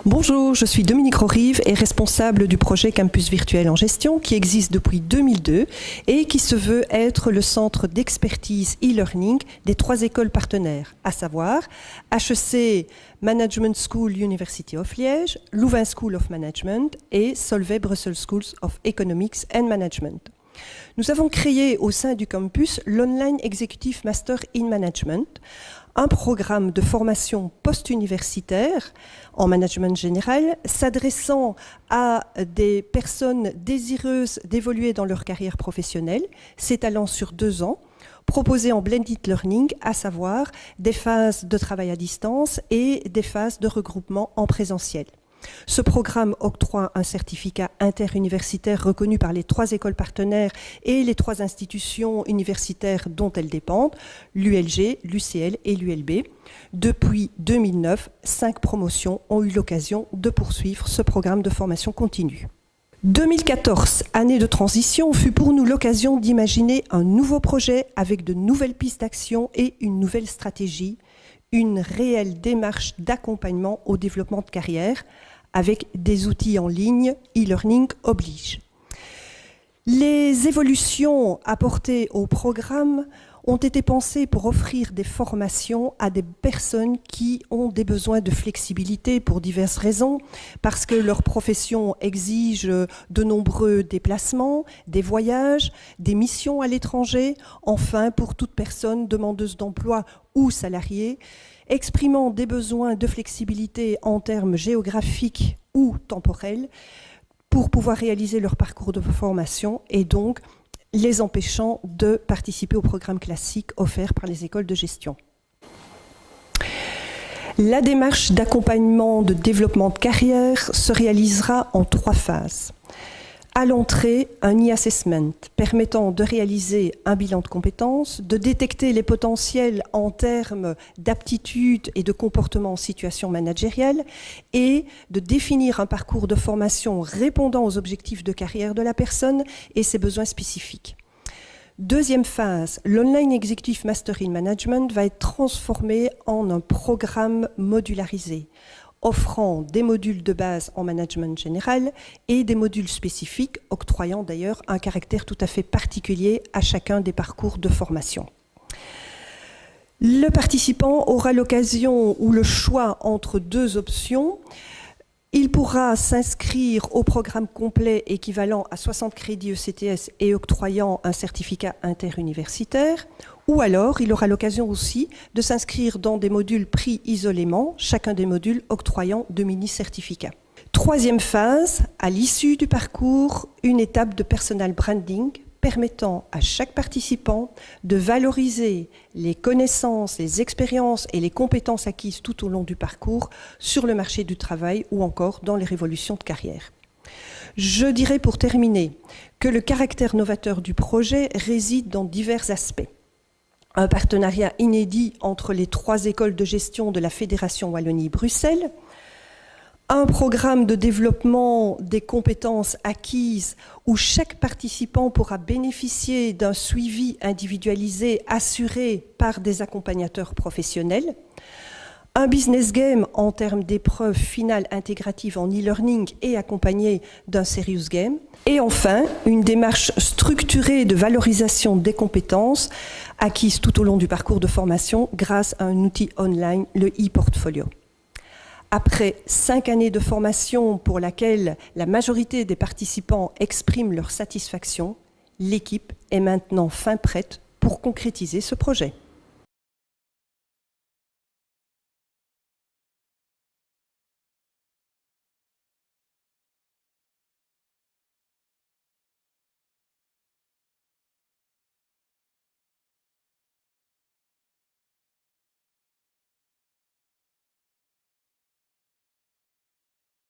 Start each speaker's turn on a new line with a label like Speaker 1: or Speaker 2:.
Speaker 1: Bonjour, je suis Dominique Rorive et responsable du projet Campus Virtuel en Gestion qui existe depuis 2002 et qui se veut être le centre d'expertise e-learning des 3 écoles partenaires, à savoir HEC Management School University of Liège, Louvain School of Management et Solvay Brussels Schools of Economics and Management. Nous avons créé au sein du campus l'Online Executive Master in Management, un programme de formation post-universitaire en management général s'adressant à des personnes désireuses d'évoluer dans leur carrière professionnelle, s'étalant sur 2 ans, proposé en blended learning, à savoir des phases de travail à distance et des phases de regroupement en présentiel. Ce programme octroie un certificat interuniversitaire reconnu par les 3 écoles partenaires et les 3 institutions universitaires dont elles dépendent, l'ULG, l'UCL et l'ULB. Depuis 2009, 5 promotions ont eu l'occasion de poursuivre ce programme de formation continue. 2014, année de transition, fut pour nous l'occasion d'imaginer un nouveau projet avec de nouvelles pistes d'action et une nouvelle stratégie, une réelle démarche d'accompagnement au développement de carrière avec des outils en ligne, e-learning oblige. Les évolutions apportées au programme ont été pensées pour offrir des formations à des personnes qui ont des besoins de flexibilité pour diverses raisons, parce que leur profession exige de nombreux déplacements, des voyages, des missions à l'étranger, enfin pour toute personne demandeuse d'emploi ou salariée, exprimant des besoins de flexibilité en termes géographiques ou temporels pour pouvoir réaliser leur parcours de formation et donc les empêchant de participer au programme classique offert par les écoles de gestion. La démarche d'accompagnement de développement de carrière se réalisera en 3 phases. À l'entrée, un e-assessment permettant de réaliser un bilan de compétences, de détecter les potentiels en termes d'aptitude et de comportement en situation managériale et de définir un parcours de formation répondant aux objectifs de carrière de la personne et ses besoins spécifiques. Deuxième phase, l'Online Executive Master in Management va être transformé en un programme modularisé, offrant des modules de base en management général et des modules spécifiques, octroyant d'ailleurs un caractère tout à fait particulier à chacun des parcours de formation. Le participant aura l'occasion ou le choix entre 2 options. Il pourra s'inscrire au programme complet équivalent à 60 crédits ECTS et octroyant un certificat interuniversitaire, ou alors il aura l'occasion aussi de s'inscrire dans des modules pris isolément, chacun des modules octroyant 2 mini-certificats. 3e phase, à l'issue du parcours, une étape de personal branding permettant à chaque participant de valoriser les connaissances, les expériences et les compétences acquises tout au long du parcours sur le marché du travail ou encore dans les révolutions de carrière. Je dirais pour terminer que le caractère novateur du projet réside dans divers aspects. Un partenariat inédit entre les 3 écoles de gestion de la Fédération Wallonie-Bruxelles, un programme de développement des compétences acquises où chaque participant pourra bénéficier d'un suivi individualisé assuré par des accompagnateurs professionnels, un business game en termes d'épreuves finales intégratives en e-learning et accompagné d'un serious game, et enfin une démarche structurée de valorisation des compétences acquises tout au long du parcours de formation grâce à un outil online, le e-portfolio. Après 5 années de formation pour laquelle la majorité des participants expriment leur satisfaction, l'équipe est maintenant fin prête pour concrétiser ce projet.